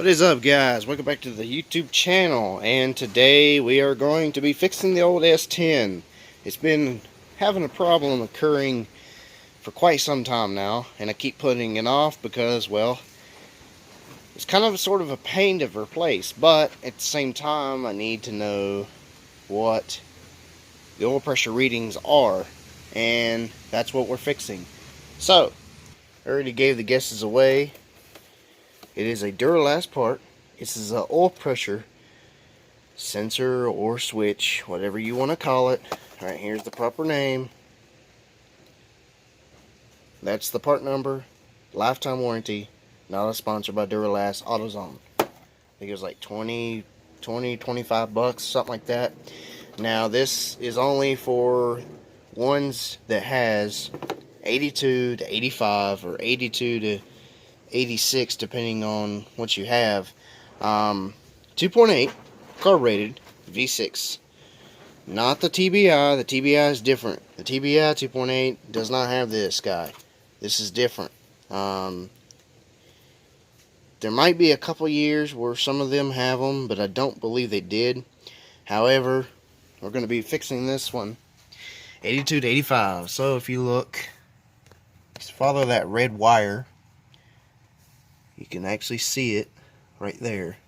is up, guys? Welcome back to the YouTube channel, and today we are going to be fixing the old S10. It's been having a problem occurring for quite some time now, and I keep putting it off because, well, it's kind of sort of a pain to replace, but at the same time I need to know what the oil pressure readings are, and that's what we're fixing. So, I already gave the guesses away. It is a Duralast part. This is an oil pressure sensor or switch, whatever you want to call it. Alright, here's the proper name. That's the part number. Lifetime warranty. Not a sponsor by Duralast. AutoZone. I think it was like 25 bucks, something like that. Now this is only for ones that has 82 to 85 or 82 to 86 depending on what you have. 2.8 carbureted V6, not the TBI. The TBI is different. The TBI 2.8 does not have this guy. This is different. There might be a couple years where some of them have them, but I don't believe they did. However, we're going to be fixing this one 82 to 85. So if you look, just follow that red wire. You can actually see it right there.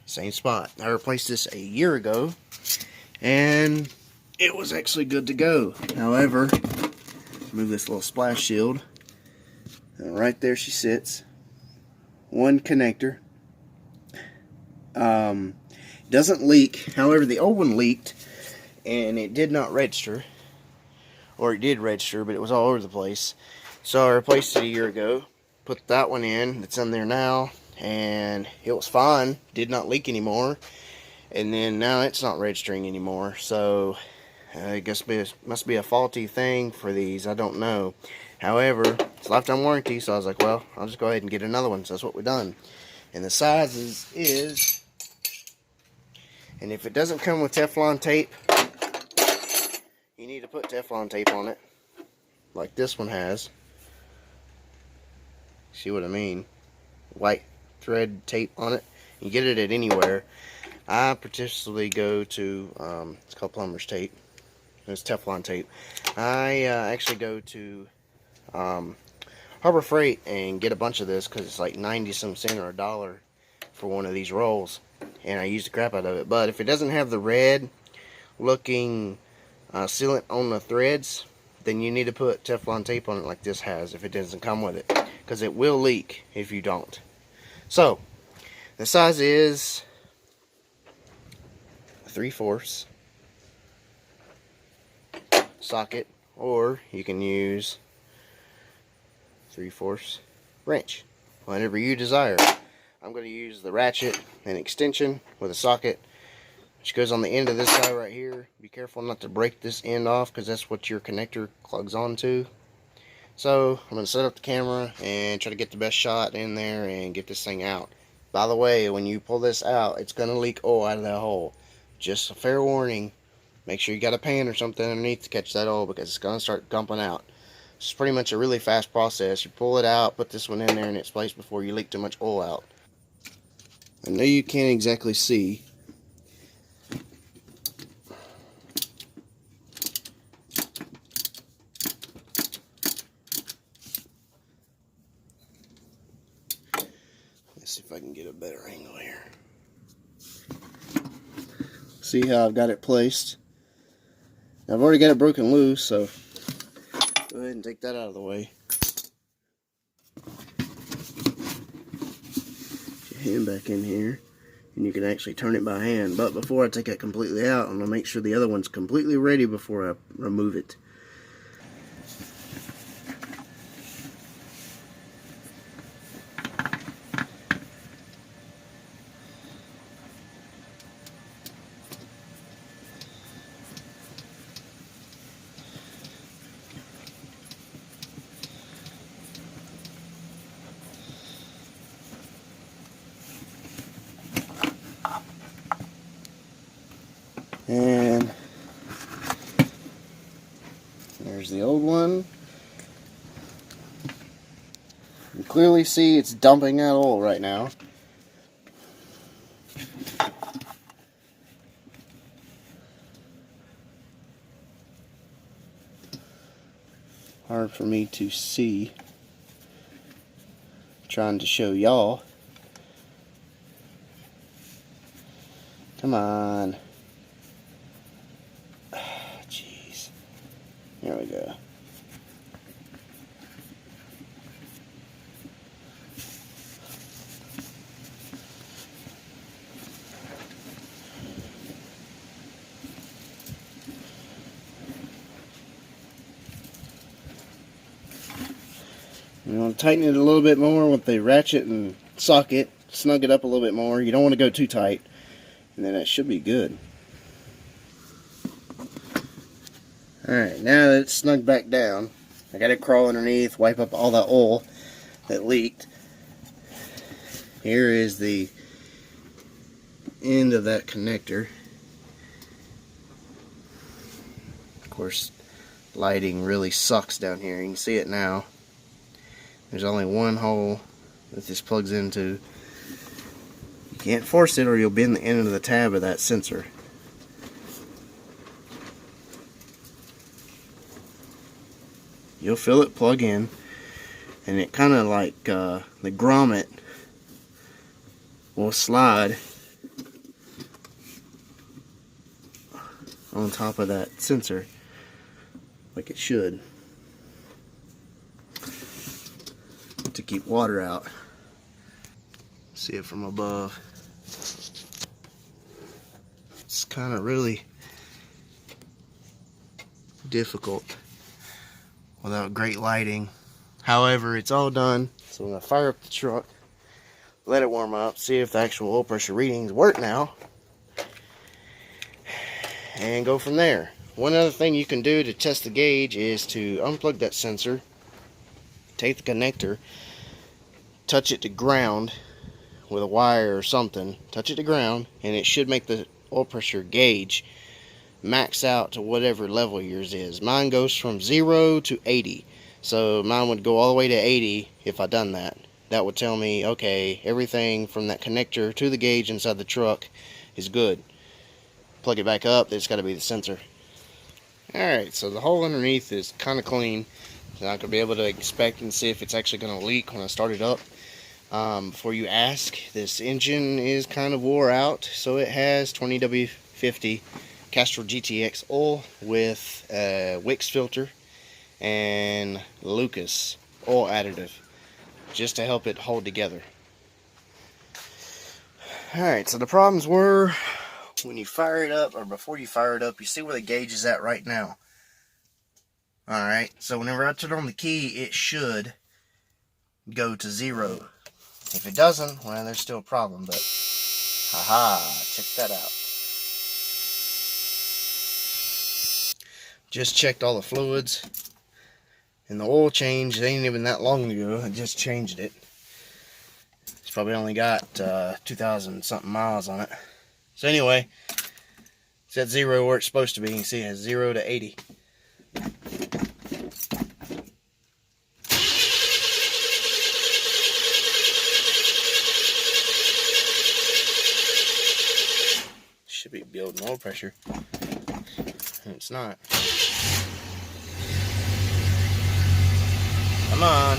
Same spot. I replaced this a year ago, and it was actually good to go. However, move this little splash shield, and right there she sits. One connector. Doesn't leak. However, the old one leaked, and it did not register. Or it did register, but it was all over the place. So I replaced it a year ago. Put that one in that's in there now, and it was fine, did not leak anymore, and then now it's not registering anymore. So I guess it must be a faulty thing for these, I don't know. However, it's lifetime warranty, so I was like, well, I'll just go ahead and get another one. So that's what we've done. And the size is and if it doesn't come with Teflon tape, you need to put Teflon tape on it like this one has. See what I mean? White thread tape on it. You get it at anywhere. I particularly go to, it's called plumber's tape. It's Teflon tape. I actually go to Harbor Freight and get a bunch of this because it's like 90-some cents or $1 for one of these rolls. And I use the crap out of it. But if it doesn't have the red looking sealant on the threads, then you need to put Teflon tape on it like this has if it doesn't come with it. Because it will leak if you don't. So, the size is 3/4 socket, or you can use 3/4 wrench, whatever you desire. I'm going to use the ratchet and extension with a socket, which goes on the end of this guy right here. Be careful not to break this end off, because that's what your connector plugs onto. So, I'm going to set up the camera and try to get the best shot in there and get this thing out. By the way, when you pull this out, it's going to leak oil out of that hole. Just a fair warning. Make sure you got a pan or something underneath to catch that oil, because it's going to start dumping out. It's pretty much a really fast process. You pull it out, put this one in there in its place before you leak too much oil out. I know you can't exactly see. Let's see if I can get a better angle here. See how I've got it placed? I've already got it broken loose, so go ahead and take that out of the way. Put your hand back in here, and you can actually turn it by hand. But before I take it completely out, I'm going to make sure the other one's completely ready before I remove it. And there's the old one. You clearly see it's dumping out oil right now. hard for me to see. Trying to show y'all. Come on. Jeez. There we go. You want to tighten it a little bit more with the ratchet and socket. Snug it up a little bit more. You don't want to go too tight. And then it should be good. Alright, now that it's snug back down, I got to crawl underneath, wipe up all that oil that leaked. Here is the end of that connector. Of course, lighting really sucks down here. You can see it now. There's only one hole that this plugs into. You can't force it or you'll bend the end of the tab of that sensor. You'll feel it plug in, and it kind of like the grommet will slide on top of that sensor like it should, to keep water out. See it from above. It's kind of really difficult without great lighting. However, it's all done. So I'm going to fire up the truck, let it warm up, see if the actual oil pressure readings work now, and go from there. One other thing you can do to test the gauge is to unplug that sensor, take the connector, touch it to ground with a wire or something, touch it to ground, and it should make the oil pressure gauge max out to whatever level yours is. Mine goes from 0 to 80, so mine would go all the way to 80 if I done that. That would tell me, okay, everything from that connector to the gauge inside the truck is good. Plug it back up, it's got to be the sensor. Alright, so the hole underneath is kind of clean, so I could be able to inspect and see if it's actually going to leak when I start it up. Before you ask, this engine is kind of wore out, so it has 20W50 Castrol GTX oil with a Wix filter and Lucas oil additive, just to help it hold together. Alright, so the problems were when you fire it up, or before you fire it up, you see where the gauge is at right now. Alright, so whenever I turn on the key, it should go to 0. If it doesn't, well, there's still a problem, but haha, check that out. Just checked all the fluids, and the oil change, it ain't even that long ago. I just changed it. It's probably only got 2,000 something miles on it. So anyway, it's at 0 where it's supposed to be. You can see it has 0 to 80. Should be building oil pressure, and it's not. Come on.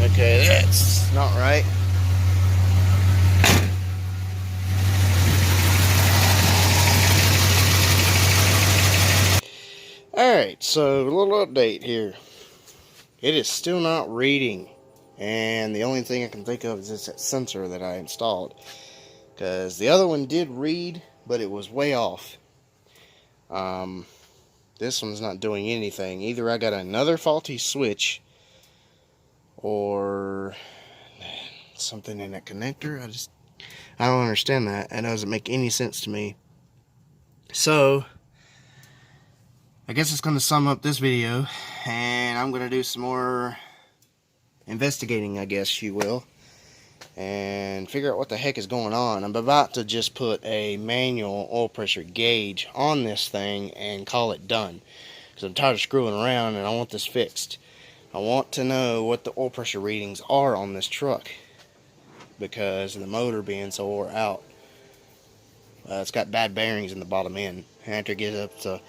Okay, that's not right. Alright, so a little update here. It is still not reading, and the only thing I can think of is this sensor that I installed, because the other one did read, but it was way off. This one's not doing anything. Either I got another faulty switch, or something in that connector. I don't understand that. It doesn't make any sense to me. So I guess it's going to sum up this video, and I'm going to do some more investigating, I guess you will, and figure out what the heck is going on. I'm about to just put a manual oil pressure gauge on this thing and call it done, because I'm tired of screwing around and I want this fixed. I want to know what the oil pressure readings are on this truck, because of the motor being so wore out. It's got bad bearings in the bottom end. After it gets up to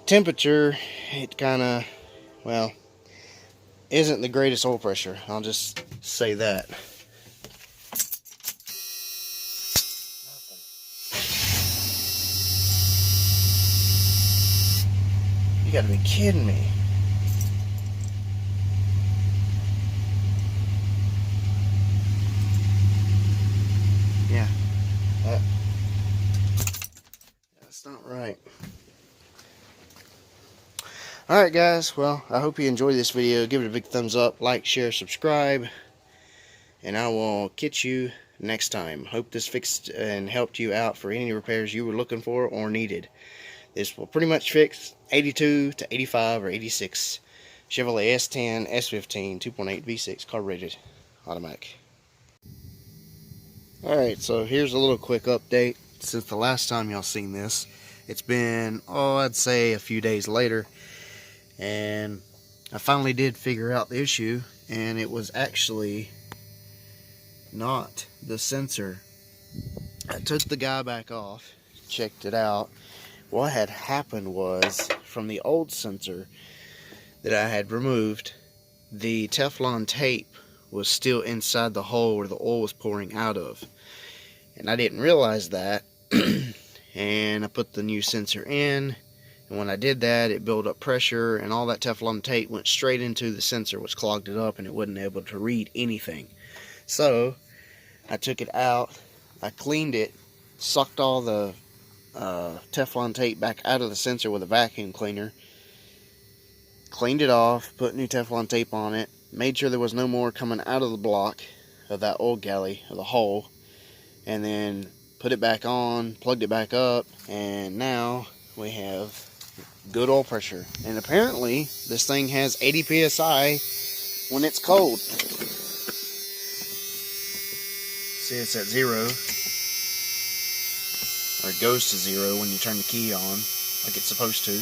temperature, it kind of, well, isn't the greatest oil pressure. I'll just say that. You gotta be kidding me. Yeah, that's not right. Alright guys, well, I hope you enjoyed this video. Give it a big thumbs up, like, share, subscribe, and I will catch you next time. Hope this fixed and helped you out for any repairs you were looking for or needed. This will pretty much fix 82 to 85 or 86 Chevrolet S10, S15, 2.8 V6 carbureted automatic. Alright, so here's a little quick update since the last time y'all seen this. It's been, I'd say a few days later, and I finally did figure out the issue, and it was actually not the sensor. I took the guy back off, checked it out. What had happened was, from the old sensor that I had removed, the Teflon tape was still inside the hole where the oil was pouring out of, and I didn't realize that. And I put the new sensor in, and when I did that, it built up pressure, and all that Teflon tape went straight into the sensor, which clogged it up, and it wasn't able to read anything. So I took it out, I cleaned it, sucked all the Teflon tape back out of the sensor with a vacuum cleaner, cleaned it off, put new Teflon tape on it, made sure there was no more coming out of the block of that oil galley, or the hole, and then put it back on, plugged it back up, and now we have good oil pressure. And apparently this thing has 80 psi when it's cold. See, it's at 0, or it goes to 0 when you turn the key on like it's supposed to.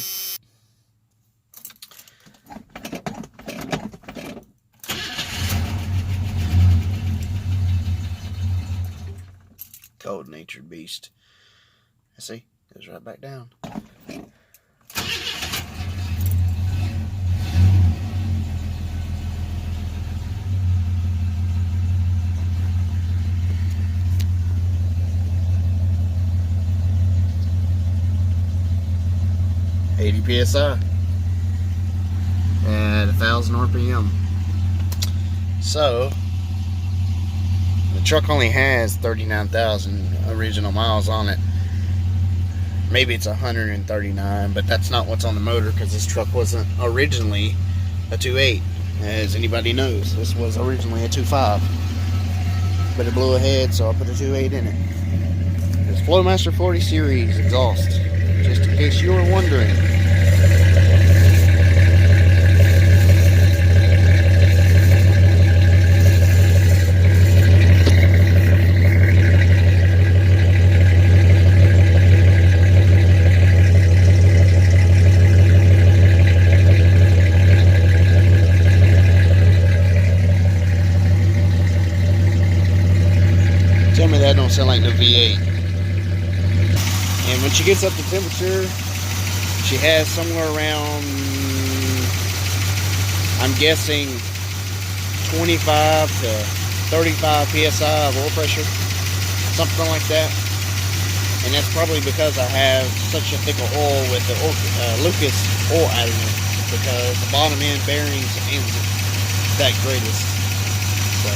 Cold-natured beast. See, goes right back down. PSI at 1,000 RPM. So the truck only has 39,000 original miles on it. Maybe it's 139, but that's not what's on the motor, because this truck wasn't originally a 2.8, as anybody knows. This was originally a 2.5, but it blew ahead, so I put a 2.8 in it. It's Flowmaster 40 series exhaust, just in case you were wondering. Tell me that don't sound like no V8. And when she gets up to temperature, she has somewhere around, I'm guessing, 25 to 35 psi of oil pressure, something like that. And that's probably because I have such a thick oil with the Lucas oil additive, because the bottom end bearings ain't that greatest. So.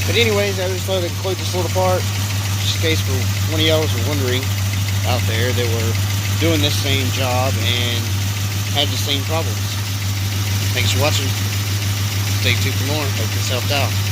But anyways, I just thought I'd include this little part, just in case for one of y'all was wondering out there that were doing this same job and had the same problems. Thanks for watching. Stay tuned for more. Hope this helped out.